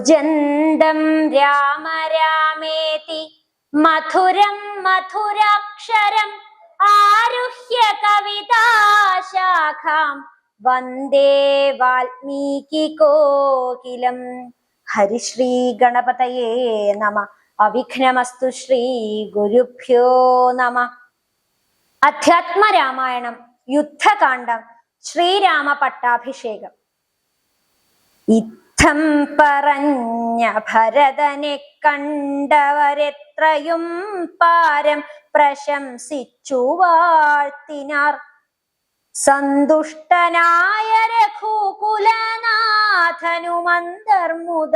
കൂജന്തം രാമ രാമേതി മധുരം മധുരാക്ഷരം ആരുഹ്യ കവിതാശാഖാം വന്ദേ വാൽമീകി കോകിലം. ഹരിശ്രീ ഗണപതയേ നമ. അവിഘ്നമസ്തു. ശ്രീ ഗുരുഭ്യോ നമ. അധ്യാത്മരാമായണം യുദ്ധകാന്ഡം ശ്രീരാമ പട്ടാഭിഷേകം. ഇത്തം പറഞ്ഞ ഭരതനെ കണ്ടവരെത്രയും പാരം പ്രശംസിച്ചു വാഴ്ത്തിനാർ. സന്തുഷ്ടനായ രഘുകുലനാഥനുമന്തർമുദ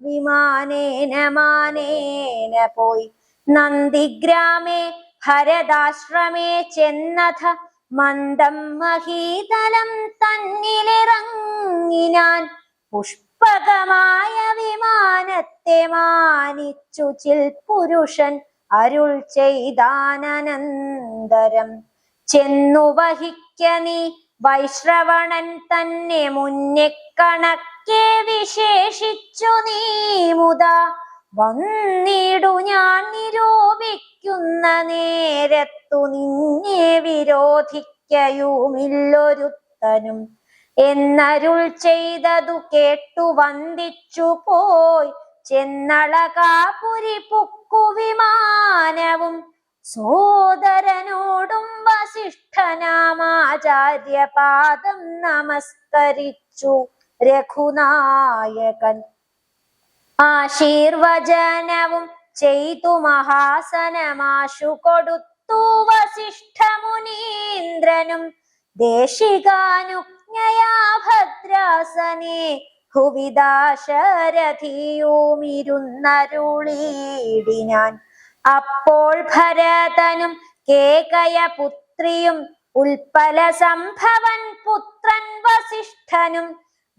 വിമാനേന മാനേന പോയി നന്ദിഗ്രാമേ ഭരതാശ്രമേ ചെന്നഥ മന്ദം മഹീതലം തന്നിലിറങ്ങിനാൻ. പുഷ്പകമായ വിമാനത്തെ മാനിച്ചു ചിൽ പുരുഷൻ അരുൾ ചെയ്താനന്തരം. ചെന്നു വഹിക്ക നീ വൈശ്രവണൻ തന്നെ മുന്നേ കണക്കെ വിശേഷിച്ചു നീ മുതാ. വന്നിടു ഞാൻ നിരൂപിക്കുന്ന നേരത്തു നിന്നെ വിരോധിക്കയുമില്ലൊരുത്തനും എന്നരുൾ ചെയ്തതു കേട്ടു വന്ദിച്ചു പോയി ചെന്നളകാപുരി പുക്കു വിമാനവും. സോദരനോടും വസിഷ്ഠനാമാചാര്യപാദം നമസ്കരിച്ചു രഘുനായകൻ. ആശീർവചനവും ചെയ്തു മഹാസനമാശു കൊടുത്തു വസിഷ്ഠമുനീന്ദ്രനും. ദേശികാനുജ്ഞയാ ഭദ്രാസനെ ഭുവിദാശരഥിയുമിരുന്നരുളീടിനാൻ. അപ്പോൾ ഭരതനും കേകയപുത്രിയും ഉൽപ്പല സംഭവൻ പുത്രൻ വസിഷ്ഠനും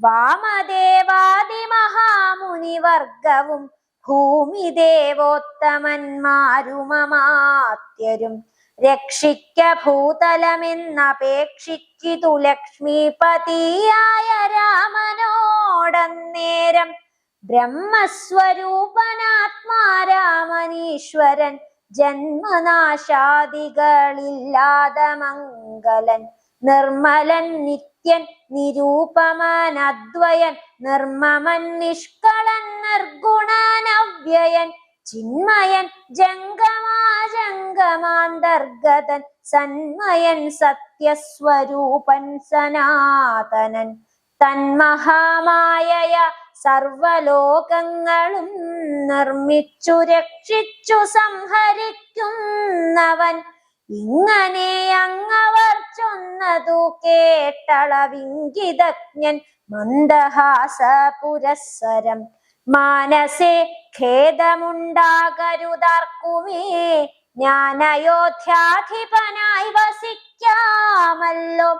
വാമദേവാദിമഹാമുനിവർഗവും ഭൂമിദേവോത്തമന്മാരുമമാത്യരും രക്ഷിക്ക ഭൂതലമെന്നപേക്ഷിച്ചിതു ലക്ഷ്മീപതിയായ രാമനോടന്നേരം. ബ്രഹ്മസ്വരൂപനാത്മാരാമനീശ്വരൻ ജന്മനാശാദികളില്ലാത മംഗലൻ. നിർമ്മലൻ നിത്യൻ നിരൂപമൻ അദ്വയൻ നിർമ്മമൻ നിഷ്കളൻ നിർഗുണനവ്യയൻ. ചിന്മയൻ ജംഗമാജംഗമാന്തർഗതൻ സന്മയൻ സത്യസ്വരൂപൻ സനാതനൻ. തന്മഹാമായ സർവലോകങ്ങളും നിർമ്മിച്ചു രക്ഷിച്ചു സംഹരിക്കുന്നവൻ. ഇങ്ങനെ അങ്ങവർ ചൊന്നതു കേട്ടളവിംഗിതജ്ഞൻ മന്ദഹാസ പുരസ്സരം. മാനസേ ഖേദമുണ്ടാകരുതാർക്കുമേ ഞാൻ അയോധ്യാധിപനായി വസിക്കാമല്ലോ.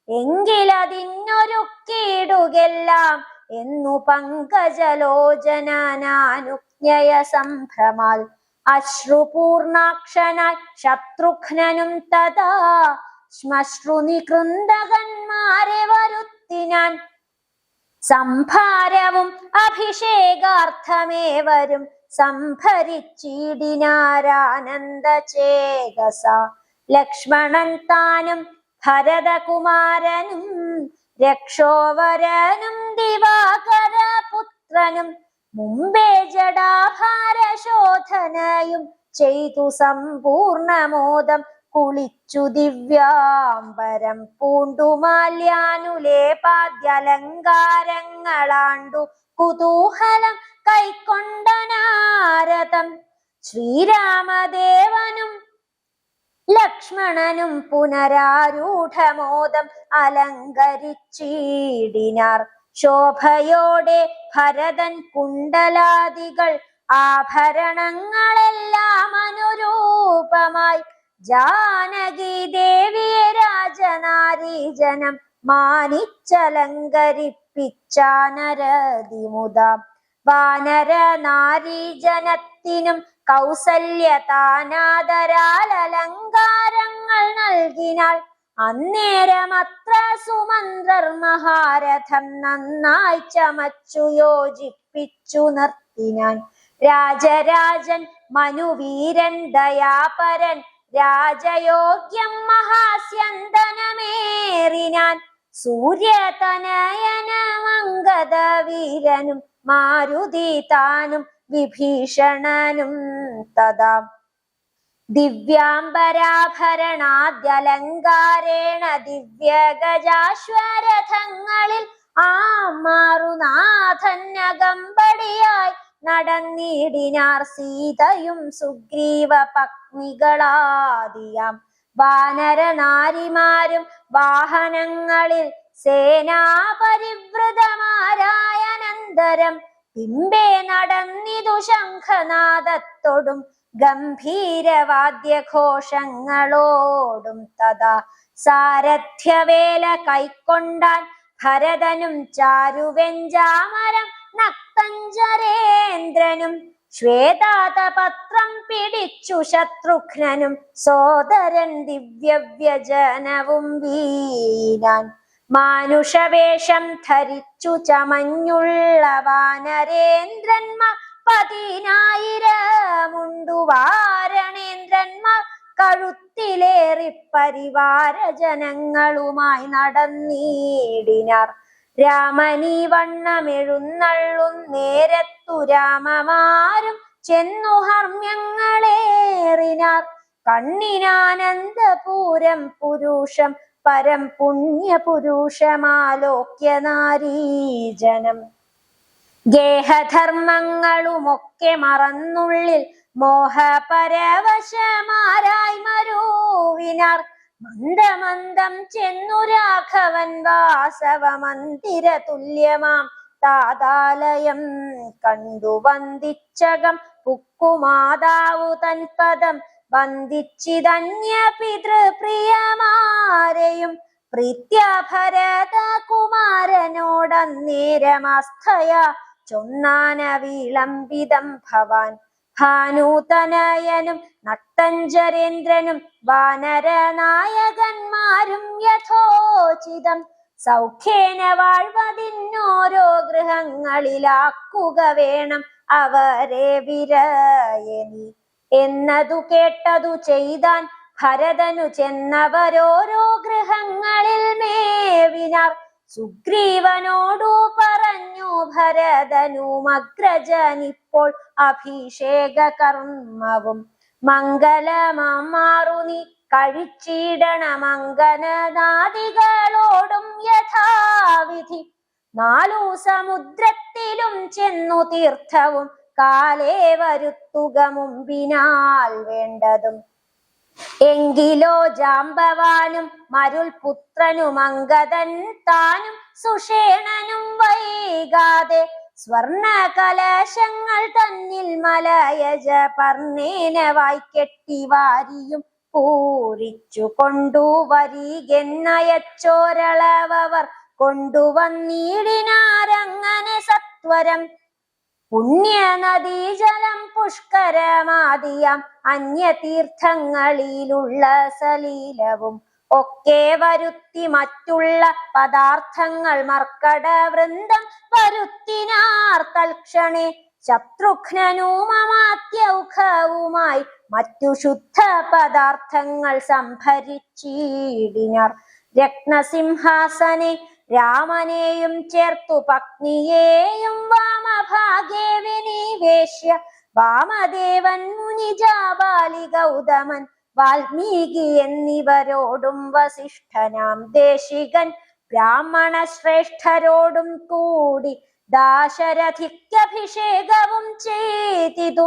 എങ്കിലതിനൊരുക്കിയിടുകെല്ലാം എന്നു പങ്കജലോചനാനുജ്ഞയ സംഭ്രമാൽ. അശ്രുപൂർണാക്ഷനായി ശത്രുഘ്നനും തഥാ ശ്മശ്രുനികൃന്ദകന്മാരെ വരുത്തിനാൻ. സംഭാരവും അഭിഷേകാർത്ഥമേവരും സംഭരിച്ചിടിനാരാനന്ദചേതസ. ലക്ഷ്മണൻ താനും ഭരതകുമാരനും രക്ഷോവരനും ദിവാകരപുത്രനും മുമ്പേ ജടാഭാരശോധനയും ചെയ്തു സമ്പൂർണമോദം കുളിച്ചു ദിവ്യാംബരം പൂണ്ടു മാല്യാനുലേപാദ്യലങ്കാരങ്ങളാണ്ടു കുതൂഹലം കൈക്കൊണ്ട നാരദം. ശ്രീരാമദേവനും ലക്ഷ്മണനും പുനരാരൂഢമോദം അലങ്കരിച്ചിടിനാർ. ശോഭയോടെ ഭരതൻ കുണ്ടലാദികൾ ആഭരണങ്ങളെല്ലാം അനുരൂപമായി. ജാനകി ദേവിയെ രാജനാരീജനം മാനിച്ചലങ്കരിപ്പിച്ചാനരതിമുദ. വാനര നാരീജനത്തിനും കൗസല്യതാനാദരാൽ അലങ്കാരങ്ങൾ നൽകിനാൾ. അന്നേരമത്ര സുമന്ത്രർ മഹാരഥം നന്നായി ചമച്ചു യോജിപ്പിച്ചു കൽപ്പിച്ചു നിർത്തിനാൻ. രാജരാജൻ മനുവീരൻ ദയാപരൻ രാജയോഗ്യം മഹാസ്യന്തനമേറിനാൻ. സൂര്യതനയനമംഗത വീരനും മാരുതി താനും വിഭീഷണനും തഥാ. ദിവ്യാംബരാഭരണാദ്യലങ്കാരേണ ദിവ്യഗജാശ്വരഥങ്ങളിൽ മാറുനാഥന്നകമ്പടിയായി നടന്നിടിനാർ. സീതയും സുഗ്രീവ പത്നികളാദിയാം വാനരനാരിമാരും വാഹനങ്ങളിൽ സേനാപരിവൃതമാരായനന്തരം പിമ്പേ നടന്നിതു ശംഖനാദത്തോടും ഗംഭീരവാദ്യഘോഷങ്ങളോടും തഥാ. സാരഥ്യവേല കൈക്കൊണ്ടാൻ ഭരതനും ചാരുവെഞ്ചാമരം നക്തഞ്ചരേന്ദ്രനും. ശ്വേതാതപത്രം പിടിച്ചു ശത്രുഘ്നനും സോദരൻ ദിവ്യവ്യജനവും വീനാൻ. മാനുഷവേഷം ധരിച്ചു ചമഞ്ഞുള്ള വാനരേന്ദ്രന്മാർ 10,000 വാരണേന്ദ്രന്മാർ കഴുത്തിലേറി പരിവാര ജനങ്ങളുമായി നടന്നിടിനാർ. രാമനീ വണ്ണമെഴുന്നള്ളും നേരത്തു രാമമാരും ചെന്നു ഹർമ്മ്യങ്ങളേറിനാർ. കണ്ണിനാനന്ദപൂരം പുരുഷം പരം പുണ്യപുരുഷമാലോക്യ നാരീജനം. ഗേഹധർമ്മങ്ങളുമൊക്കെ മറന്നുള്ളിൽ മോഹപരവശമാരായി മരുവിനാർ. മന്ദമന്ദം ചെന്നു രാഘവൻ വാസവമന്ദിര തുല്യമാം താതാലയം കണ്ടു വന്ദിച്ചകം പുക്കുമാതാവു തൻപദം വന്ദിച്ചിതന്യ പിതൃപ്രിയമാരെയും. പ്രീത്യാ ഭരതകുമാരനോടന്നേരമാസ്ഥയ ചൊന്നാന വിളംബിതം ഭവാൻ. ഭാനുതനയനും നക്തഞ്ചരേന്ദ്രനും വാനരനായകന്മാരും യഥോചിതം സൗഖ്യേന വാഴ്വതിന്നോരോ ഗൃഹങ്ങളിലാക്കുക വേണം അവരെ വിരയനി എന്നതു കേട്ടതു ചെയ്താൻ. ഭരതനു ചെന്നവരോരോ ഗൃഹങ്ങളിൽ മേവിനാർ. സുഗ്രീവനോടു പറഞ്ഞു ഭരതനുമഗ്രജനിപ്പോൾ അഭിഷേക കർമ്മവും മംഗലമാറു നീ കഴിച്ചിടണമംഗനനാദികളോടും യഥാവിധി. 4 സമുദ്രത്തിലും ചെന്നു തീർത്ഥവും കാലേ വരുത്തുക മുമ്പിനാൽ വേണ്ടതും. എങ്കിലോ ജാമ്പവാനും മരുൾ പുത്രനും അംഗദൻ താനും സുഷേണനും വൈകാതെ സ്വർണ കലശങ്ങൾ തന്നിൽ മലയജ പർണേന വായ്ക്കെട്ടി വാരിയും പൂരിച്ചു കൊണ്ടുവരികെന്നയച്ചോരളവർ കൊണ്ടുവന്നിടിനാരങ്ങനെ സത്വരം. പുണ്യനദീജലം പുഷ്കരമാദിയാം അന്യതീർത്ഥങ്ങളിലുള്ള സലീലവും ഒക്കെ വരുത്തി മറ്റുള്ള പദാർത്ഥങ്ങൾ മർക്കടവൃന്ദം വരുത്തിനാർ തൽക്ഷണേ. ശത്രുഘ്നനുമമാത്യൗഖവുമായി മറ്റു ശുദ്ധ പദാർത്ഥങ്ങൾ സംഭരിച്ചിടിനാർ. രത്നസിംഹാസനെ രാമനെയും ചേർത്തു പത്നിയെയും വാമഭാഗേ വിനിവേശ്യ വാമദേവൻ മുനിജാബാലി ഗൗതമൻ വാൽമീകി എന്നിവരോടും വസിഷ്ഠനാം ദേശികൻ ബ്രാഹ്മണ ശ്രേഷ്ഠരോടും കൂടി ദാശരഥിക്കഭിഷേകവും ചെയ്തിതു.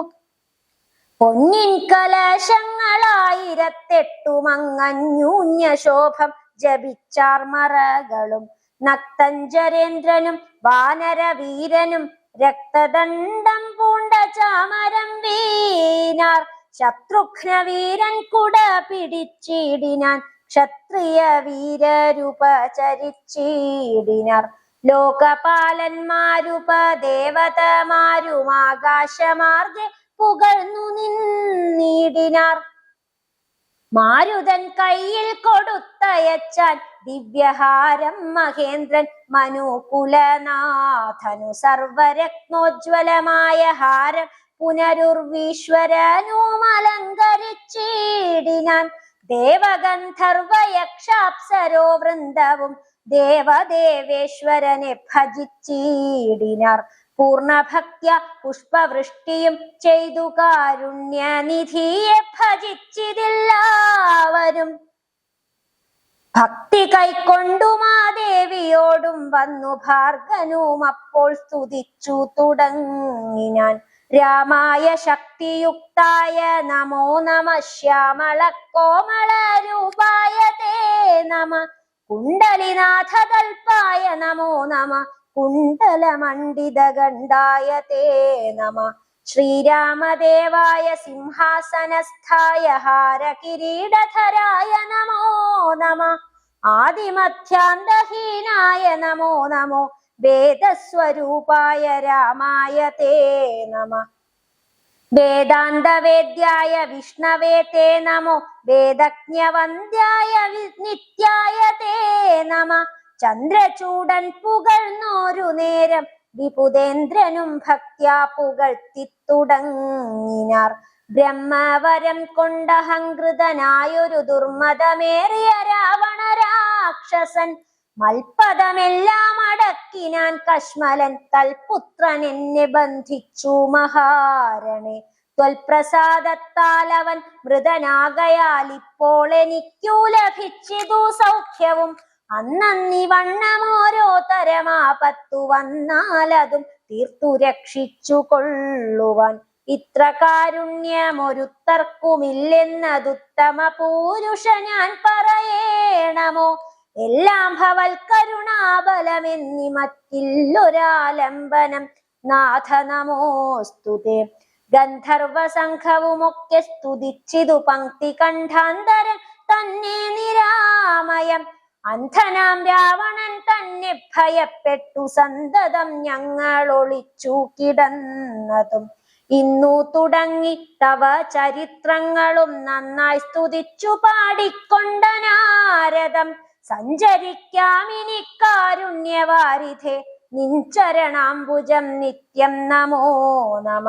പൊന്നിൻ കലശങ്ങളായിരത്തെട്ടു മങ്ങഞ്ഞൂഞ്ഞ ശോഭം ജപിച്ചാർമറകളും നക്തഞ്ചരേന്ദ്രനും വാനരവീരനും രക്തദണ്ഡം പൂണ്ട ചാമരം വീനാർ. ശത്രുഘ്നവീരൻ കുട പിടിച്ചിടിനാൻ ക്ഷത്രിയ വീരരുപചരിച്ചിടിനാർ. ലോകപാലന്മാരുപദേവതമാരും ആകാശമാർഗെ പുകഴ്ന്നു നിന്നിടിനാർ. മാരുതൻ കയ്യിൽ കൊടുത്തയച്ചാൻ ദിവ്യഹാരം മഹേന്ദ്രൻ മനുകുലനാഥനു സർവരത്നോജ്വലമായ ഹാരം പുനരുർവീശ്വരനും അലങ്കരിച്ചിടിനാൻ. ദേവഗന്ധർവയക്ഷാപ്സരോ വൃന്ദവും ദേവദേവേശ്വരനെ ഭജിച്ചിടിനാർ. പൂർണ്ണഭക്ത്യ പുഷ്പവൃഷ്ടിയും ചെയ്തു കാരുണ്യനിധിയെ ഭജിച്ചിതെല്ലാവരും. ഭക്തി കൈക്കൊണ്ടുമാ ദേവിയോടും വന്നു ഭാർഗനും അപ്പോൾ സ്തുതിച്ചു തുടങ്ങിനാൻ. രാമായ ശക്തിയുക്തായ നമോ നമ, ശ്യാമള കോമള രൂപായ തേ നമ, കുണ്ടലിനാഥകൽപ്പായ നമോ നമ, കുണ്ടലമണ്ഡിതഗണ്ഡായ തേ നമ, ശ്രീരാമദേവായ സിംഹാസനസ്ഥായ ഹാരകിരീടധരായ നമോ നമ, ആദിമധ്യാന്തഹീനായ നമോ നമോ, വേദസ്വരൂപായ രാമായ തേ നമ, വേദാന്തവേദ്യായ വിഷ്ണവേ തേ നമോ, വേദജ്ഞവന്ദ്യായ നിത്യായ തേ നമ, ചന്ദ്രചൂടൻ പുകഴ്ന്നോരു നേരം വിപുതേന്ദ്രനും ഭക്ത്യാ പുകഴ്ത്തിത്തുടങ്ങിനാർ. ബ്രഹ്മവരം കൊണ്ടഹങ്കൃതനായൊരു ദുർമതമേറിയ രാവണ രാക്ഷസൻ മൽപദമെല്ലാം അടക്കിനാൻ കശ്മലൻ തൽപുത്രൻ എന്നെ ബന്ധിച്ചു മഹാരണേ. ത്വൽപ്രസാദത്താൽ അവൻ മൃതനാകയാൽ ഇപ്പോൾ എനിക്കു ലഭിച്ചിതു സൗഖ്യവും. അന്നീവണ്ണം ഓരോ തരമാപത്തു വന്നാലതും തീർത്തു രക്ഷിച്ചു കൊള്ളുവാൻ. ഇത്ര കാരുണ്യമൊരുത്തർക്കുമില്ലെന്നതുത്തമ പുരുഷ ഞാൻ പറയേണമോ. എല്ലാം ഭവൽ കരുണാബലമെന്നി മറ്റില്ലൊരാലംബനം നാഥ നമോസ്തുതേ. ഗന്ധർവ സംഘവുമൊക്കെ സ്തുതിച്ചിതു പങ്ക്തി കണ്ഠാന്തരൻ തന്നെ നിരാമയം. അന്ധനാം രാവണൻ തന്നെ ഭയപ്പെട്ടു സന്തതം ഞങ്ങൾ ഒളിച്ചു കിടന്നതും. ഇന്നു തുടങ്ങി തവ ചരിത്രങ്ങളും നന്നായി സ്തുതിച്ചു പാടിക്കൊണ്ട നാരദം. സഞ്ചരിക്കാമിനി കാരുണ്യവാരിധേ നിൻചരണാംബുജം നിത്യം നമോ നമ.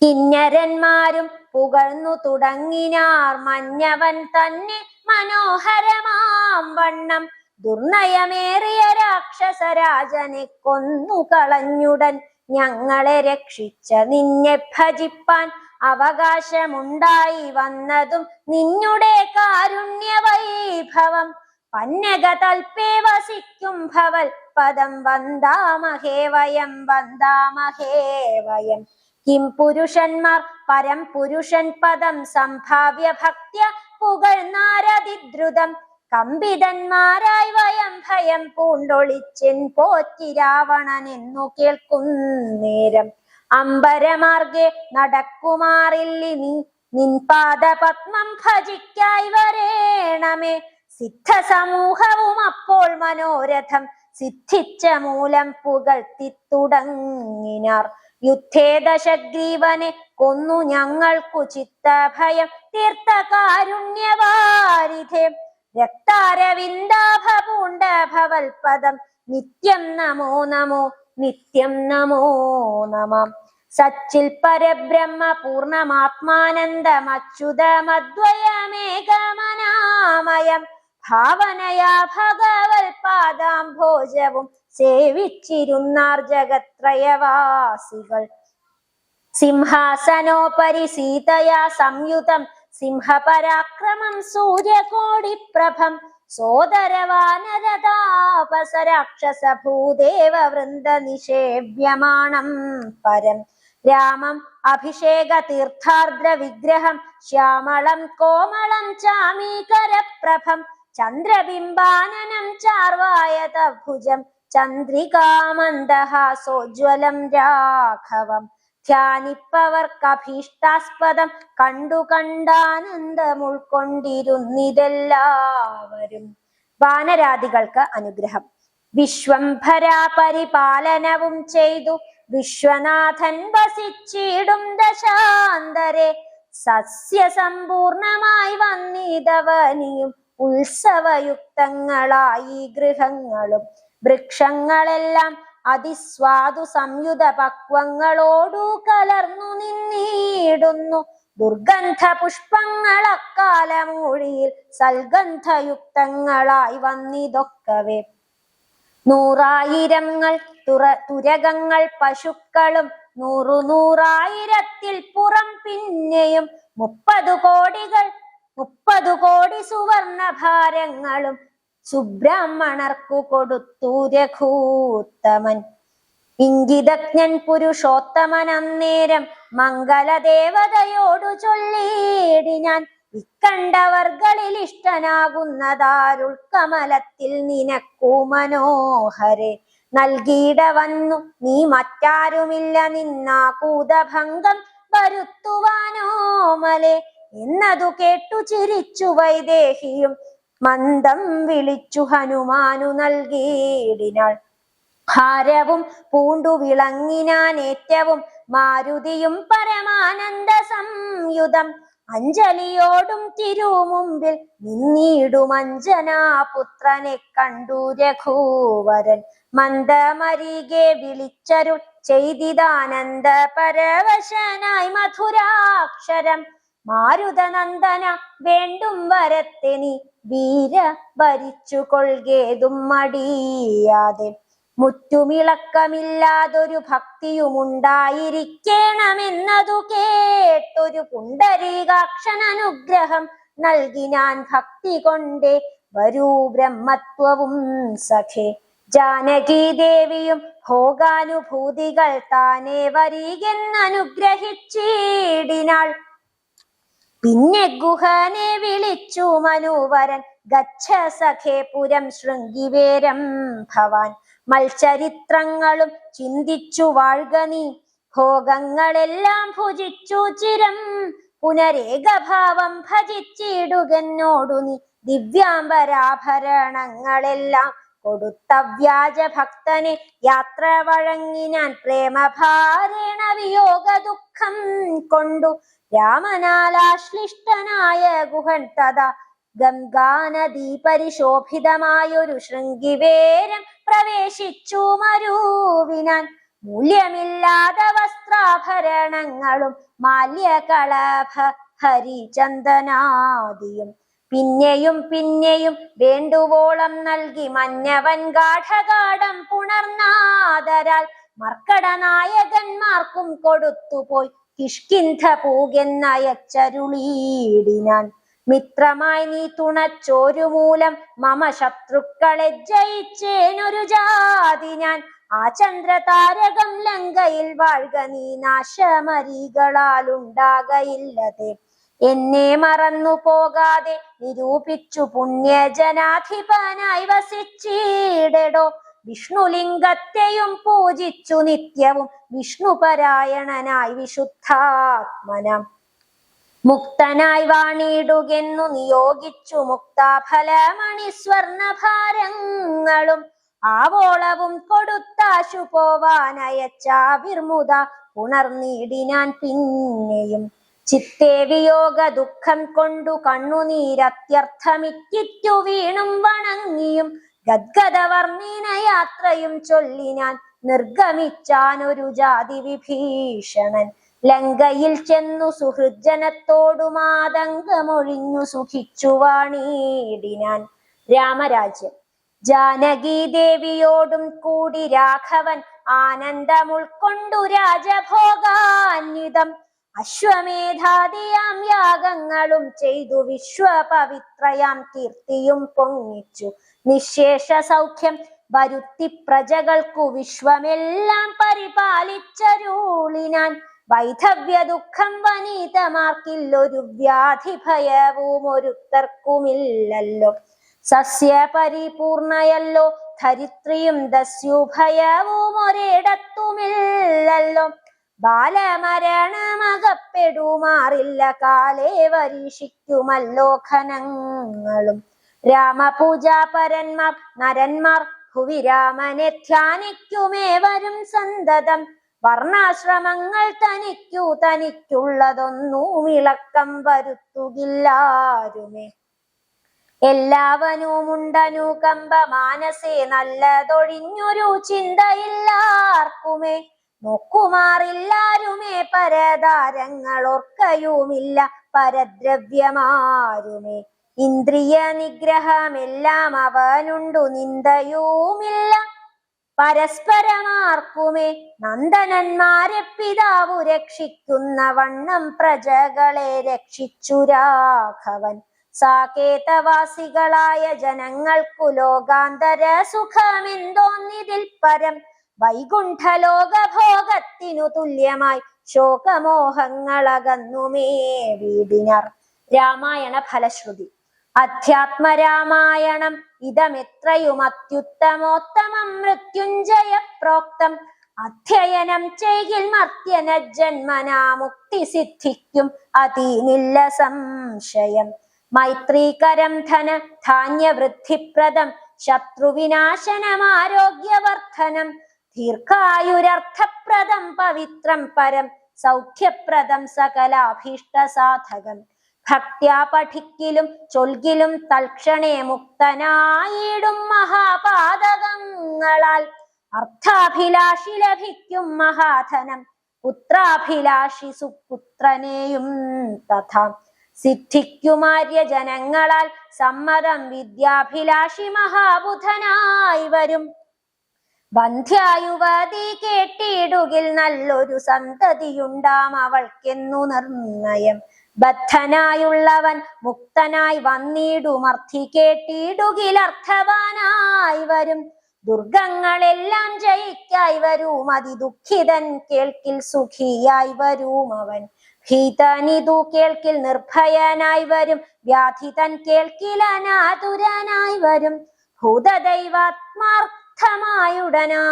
കിന്നരന്മാരും പുകഴ്ന്നു തുടങ്ങിനാർ മഞ്ഞവൻ തന്നെ മനോഹരമാം വണ്ണം. ദുർനയമേറിയ രാക്ഷസരാജനെ കൊന്നു കളഞ്ഞുടൻ ഞങ്ങളെ രക്ഷിച്ച നിന്നെ ഭജിപ്പാൻ അവകാശമുണ്ടായി വന്നതും നിന്നുടെ കാരുണ്യ വൈഭവം. പന്നഗതൽപേ വസിക്കും ഭവൽ പദം വന്ദാമഹേ വയം, വന്ദാമഹേ വയം. കിം പുരുഷന്മാർ പരം പുരുഷൻ പദം സംഭാവ്യ ഭക്ത്യ പുകഴ്ന്നാരതിദ്രുതം. കമ്പിതന്മാരായി വയം ഭയം പൂണ്ടൊളിച്ചെൻ പോറ്റി രാവണൻ എന്നു കേൾക്കുന്നേരം. അമ്പരമാർഗെ നടക്കുമാറില്ലി നീ നിൻപാദ പത്മം ഭജിക്കായി വരേണമേ. സിദ്ധ സമൂഹവും അപ്പോൾ മനോരഥം സിദ്ധിച്ച മൂലം പുകഴ്ത്തി തുടങ്ങിനാർ. യുദ്ധേ ദശഗ്രീവനെ കൊന്നു ഞങ്ങൾക്കു ചിത്തഭയം തീർത്ത കാരുണ്യവാരിധേ. രക്താരവിന്ദാഭ പൂണ്ട ഭവൽപദം നിത്യം നമോ നമോ, നിത്യം നമോ നമ. സച്ചിൽ പരബ്രഹ്മ പൂർണ്ണമാത്മാനന്ദമച്യുതമദ്വയമേകമനാമയം. ഭാവനയാ ഭഗവൽ പാദാംഭോജവും സേവിച്ചിരുന്നാർ ജഗത്രയവാസികൾ. സിംഹാസനോപരി സീതയാ സംയുതം സിംഹപരാക്രമം സൂര്യകോടിപ്രഭം. സോദരവാനരതാപസ രാക്ഷസ ഭൂദേവ വൃന്ദ നിഷേവ്യമാണം പരം. രാമം അഭിഷേക തീർത്ഥാർദ്ര വിഗ്രഹം ശ്യാമളം കോമളം ചാമീകരപ്രഭം. ചന്ദ്രബിംബാനനം ചാർവായതഭുജം ചന്ദ്രികാമന്ദഹാസോജ്വലം രാഘവം. ധ്യാനിപ്പവർക്കഭീഷ്ടാസ്പദം കണ്ടു കണ്ടാനന്ദം ഉൾക്കൊണ്ടിരുന്നിതെല്ലാവരും. വാനരാദികൾക്ക് അനുഗ്രഹം. വിശ്വംഭരാ പരിപാലനവും ചെയ്തു വിശ്വനാഥൻ വസിച്ചിടും ദശാന്തരെ. സസ്യസമ്പൂർണമായി വന്നിതവനിയും ഉത്സവയുക്തങ്ങളായി ഗൃഹങ്ങളും വൃക്ഷങ്ങളെല്ലാം അതിസ്വാദു സംയുത പക്വങ്ങളോടു കലർന്നു നിന്നിടുന്നു. ദുർഗന്ധ പുഷ്പങ്ങൾ അക്കാലമൂഴിയിൽ സൽഗന്ധയുക്തങ്ങളായി വന്നിതൊക്കവേ. നൂറായിരങ്ങൾ തുരകങ്ങൾ പശുക്കളും നൂറായിരത്തിൽ പുറം പിന്നെയും 30 കോടി സുവർണഭാരങ്ങളും സുബ്രാഹ്മണർക്കു കൊടുത്തു രഘൂത്തമൻ. ഇംഗിതജ്ഞൻ പുരുഷോത്തമൻ അന്നേരം മംഗളദേവതയോടു ചൊല്ലിയിടിനാൻ, ഇക്കണ്ടവർകളിൽ ഇഷ്ടനാകുന്നതാരുൾ കമലത്തിൽ നിനക്കു മനോഹരെ. നൽകിയിട വന്നു നീ മറ്റാരുമില്ല നിന്നാകൂതഭംഗം വരുത്തുവാനോമലെ. എന്നതു കേട്ടു ചിരിച്ചു വൈദേഹിയും മന്ദം വിളിച്ചു ഹനുമാനു നൽകിയിടിനാൾ. ഹാരവും പൂണ്ടു വിളങ്ങിനാൻ ഏറ്റവും മാരുതിയും പരമാനന്ദ സംയുതം. അഞ്ജലിയോടും തിരുമുമ്പിൽ നിന്നിടും അഞ്ജനാപുത്രനെ കണ്ടു രഘുവരൻ. മന്ദമരികെ വിളിച്ചരുൾ ചെയ്തിതാനന്ദ പരവശനായി മധുരാക്ഷരം. മാരുതനന്ദന വേണ്ടും വരത്തെ നീ വീര ഭരിച്ചു കൊൾകേതും മടിയാതെ. മുറ്റുമിളക്കമില്ലാതൊരു ഭക്തിയുമുണ്ടായിരിക്കണമെന്നതു കേട്ടൊരു പുണ്ടരീകാക്ഷൻ അനുഗ്രഹം നൽകിനാൻ ഭക്തി കൊണ്ടേ വരൂ ബ്രഹ്മത്വവും സഖേ. ജാനകി ദേവിയും ഭോഗാനുഭൂതികൾ താനേ വരികെന്നനുഗ്രഹിച്ചിടിനാൾ. പിന്നെ ഗുഹനെ വിളിച്ചു മനുവരൻ, ഗച്ഛ സഖേ പുരം ശൃംഗിവേരം ഭവാൻ. മത്സരിത്രങ്ങളും ചിന്തിച്ചു വാഴ്ക നീ, ഭോഗങ്ങളെല്ലാം ഭുജിച്ചു ചിരം. പുനരേകഭാവം ഭജിച്ചിടുകെന്നോടു നീ, ദിവ്യാംബരാഭരണങ്ങളെല്ലാം കൊടുത്ത വ്യാജ ഭക്തനെ യാത്ര വഴങ്ങിനാൻ പ്രേമഭാരേണ വിയോഗ ദുഃഖം കൊണ്ടു. രാമനാലാശ്ലിഷ്ടനായ ഗുഹൻ തഥാ ഗംഗാനദീ പരിശോഭിതമായൊരു ശൃംഗിവേരം പ്രവേശിച്ചു മരുവിനാൻ. മൂല്യമില്ലാത്ത വസ്ത്രാഭരണങ്ങളും മാല്യകളഭ ഹരിചന്ദനാദിയും പിന്നെയും പിന്നെയും വേണ്ടുവോളം നൽകി മന്നവൻ ഗാഠഗാഠം പുണർനാദരാൽ മർക്കടനായകന്മാർക്കും കൊടുത്തുപോയി കിഷ്കിന്ധ പൂകെന്നയച്ചരുളീടിനാൻ. മിത്രമായി നീ തുണച്ചോരു മൂലം മമ ശത്രുക്കളെ ജയിച്ചേനൊരു ജാതി ഞാൻ. ആ ചന്ദ്രതാരകം ലങ്കയിൽ വാഴ്ക നീ, നാശമരികളാലുണ്ടാകയില്ലതെ. എന്നെ മറന്നു പോകാതെ നിരൂപിച്ചു പുണ്യജനാധിപനായി വസിച്ചിടടോ. വിഷ്ണുലിംഗത്തെയും പൂജിച്ചു നിത്യവും വിഷ്ണുപരായണനായി വിശുദ്ധാത്മനം. മുക്തനായി വാണിടുകെന്നു നിയോഗിച്ചു മുക്താഫലമണി സ്വർണഭാരങ്ങളും ആവോളവും കൊടുത്താശു പോവാനയച്ചാവിർമുത പുണർനീടിനാൻ. പിന്നെയും ചിത്തേ വിയോഗ ദുഃഖം കൊണ്ടു കണ്ണുനീരത്യർത്ഥമിക്കിറ്റു വീണും വണങ്ങിയും ഗദ്ഗദവർണ്ണീന യാത്രയും ചൊല്ലിനാൻ. നിർഗമിച്ചാനൊരു ജാതി വിഭീഷണൻ. ലങ്കയിൽ ചെന്നു സുഹൃജ്ജനത്തോടു മാതങ്കമൊഴിഞ്ഞു സുഖിച്ചു വാണിടിനാൻ. രാമരാജ്യം. ജാനകി ദേവിയോടും കൂടി രാഘവൻ ആനന്ദമുൾക്കൊണ്ടു രാജഭോഗാന്വിതം. അശ്വമേധാദിയാം യാഗങ്ങളും ചെയ്തു വിശ്വപവിത്രയാം കീർത്തിയും പൊങ്ങിച്ചു. നിശേഷ സൗഖ്യം വരുത്തി പ്രജകൾക്കു വിശ്വമെല്ലാം പരിപാലിച്ചരുളിനാൻ. വൈധവ്യ ദുഃഖം വനീതമാർക്കില്ലൊരു വ്യാധി ഭയവും ഒരുത്തർക്കുമില്ലല്ലോ. സസ്യപരിപൂർണയല്ലോ ധരിത്രിയും ദസ്യുഭയവും ഒരിടത്തുമില്ലല്ലോ. ബാലമരണമകപ്പെടുമാറില്ല കാലേ വരീക്ഷിക്കുമല്ലോ ഖനങ്ങളും. രാമപൂജാപരന്മാർ നരന്മാർ ഭുവി രാമനെ ധ്യാനിക്കുമേവരും സന്തതം. വർണ്ണാശ്രമങ്ങൾ തനിക്കുള്ളതൊന്നും ഇളക്കം വരുത്തുകില്ലാരുമേ. എല്ലാവനുമുണ്ടനുകമ്പ മാനസേ നല്ലതൊഴിഞ്ഞൊരു ചിന്തയില്ലാർക്കുമേ. നോക്കുമാറില്ലാരുമേ പരതാരങ്ങളൊർക്കയുമില്ല പരദ്രവ്യമാരുമേ. ഇന്ദ്രിയ നിഗ്രഹമെല്ലാം അവനുണ്ടു നിന്ദയുമില്ല പരസ്പരമാർക്കുമേ. നന്ദനന്മാരെ പിതാവു രക്ഷിക്കുന്ന വണ്ണം പ്രജകളെ രക്ഷിച്ചു രാഘവൻ. സാകേതവാസികളായ ജനങ്ങൾക്കു ലോകാന്തര സുഖമെന്തോന്നിതിൽ പരം. വൈകുണ്ഠലോകഭോഗത്തിനു തുല്യമായി ശോകമോഹങ്ങളകന്നുമേ വീടിനാർ. രാമായണ ഫലശ്രുതി. അധ്യാത്മരാമായണം ഇതമെത്രയും അത്യുത്തമോത്തമം മൃത്യുഞ്ജയ പ്രോക്തം. അധ്യയനം ചെയ്യിൽ മർത്യന ജന്മനാ മുക്തി സിദ്ധിക്കും അതീനില്ല സംശയം. മൈത്രീകരം ധന ധാന്യവൃദ്ധിപ്രദം ശത്രുവിനാശനമാരോഗ്യവർദ്ധനം. ദീർഘായുരർത്ഥപ്രദം പവിത്രം പരം സൗഖ്യപ്രദം സകലാഭീഷ്ട സാധകം. ഭക്ത്യാ പഠിക്കിലും ചൊൽകിലും തൽക്ഷണേ മുക്തനായിടും മഹാപാതകങ്ങളാൽ. അർത്ഥാഭിലാഷി ലഭിക്കും മഹാധനം പുത്രാഭിലാഷി സുപുത്രനെയും തഥാ. സിദ്ധിക്കുമാര്യ ജനങ്ങളാൽ സമ്മതം വിദ്യാഭിലാഷി മഹാബുധനായി വരും. വന്ധ്യായുവതി കേട്ടിടുകിൽ നല്ലൊരു സന്തതിയുണ്ടാം അവൾക്കെന്നു നിർണയം. ബദ്ധനായുള്ളവൻ മുക്തനായി വന്നിടുമർത്ഥി കേട്ടിടുകിൽ അർത്ഥവാനായി വരും. ദുർഗങ്ങളെല്ലാം ജയിക്കായി വരും അതിദുഃഖിതൻ കേൾക്കിൽ സുഖിയായി വരും അവൻ. ഭീതനിതു കേൾക്കിൽ നിർഭയനായി വരും വ്യാധിതൻ കേൾക്കിൽ അനാതുരനായി വരും. ഭൂതദൈവാത്മാർത്ഥമായുടനാ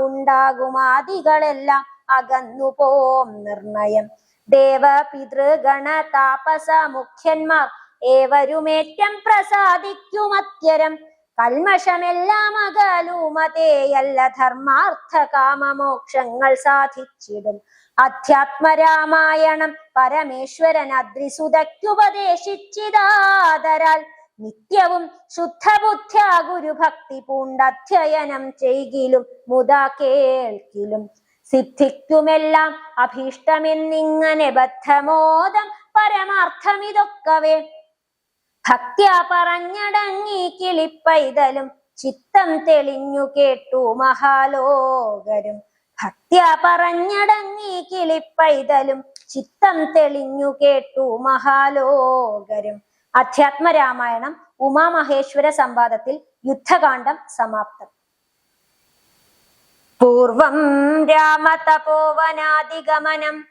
ഉണ്ടാകും ആദികളെല്ലാം അകന്നുപോം നിർണയം. ദേവ പിതൃഗണ താപസ മുഖ്യന്മാർ ഏവരുമേറ്റം പ്രസാദിക്കുമത്യരം. കൽമഷമെല്ലാം അകലുമതേയല്ല ധർമാർത്ഥ കാമമോക്ഷങ്ങൾ സാധിച്ചിടും. അധ്യാത്മരാമായണം പരമേശ്വരൻ അദ്രിസുതയ്ക്കുപദേശിച്ചിതാദരാൽ. നിത്യവും ശുദ്ധബുദ്ധ്യാ ഗുരുഭക്തി പൂണ്ടധ്യയനം ചെയ്കിലും മുതാ കേൾക്കിലും സിദ്ധിക്കുമെല്ലാം അഭീഷ്ടമെന്നിങ്ങനെ ബദ്ധമോദം പരമാർത്ഥമിതൊക്കവേ. ഭക്ത്യാ പറഞ്ഞടങ്ങി കിളിപ്പൈതലും ചിത്തം തെളിഞ്ഞു കേട്ടു മഹാലോകരും. ഭക്ത്യാ പറഞ്ഞടങ്ങി കിളിപ്പൈതലും ചിത്തം തെളിഞ്ഞു കേട്ടു മഹാലോകരും. അധ്യാത്മരാമായണം ഉമാമഹേശ്വര സംവാദത്തിൽ യുദ്ധകാന്ഡം സമാപ്തം. പൂർവം രാമതപോവനാദിഗമനം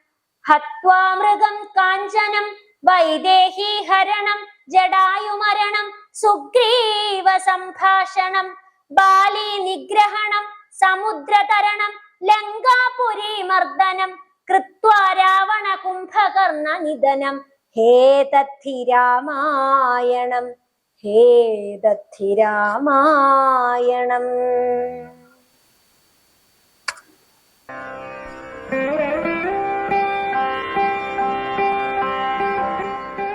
ഹത്വാ മൃഗം കാഞ്ചനം വൈദേഹീഹരണം ജടായുമരണം സുഗ്രീവ സംഭാഷണം ബാലി നിഗ്രഹണം സമുദ്രതരണം ലങ്കാപുരി മർദ്ദനം കൃത്വാ രാവണ കുംഭകർണ നിധനം. ഹേ തദ്ധി രാമായണം ഹേ തദ്ധി രാമായണം.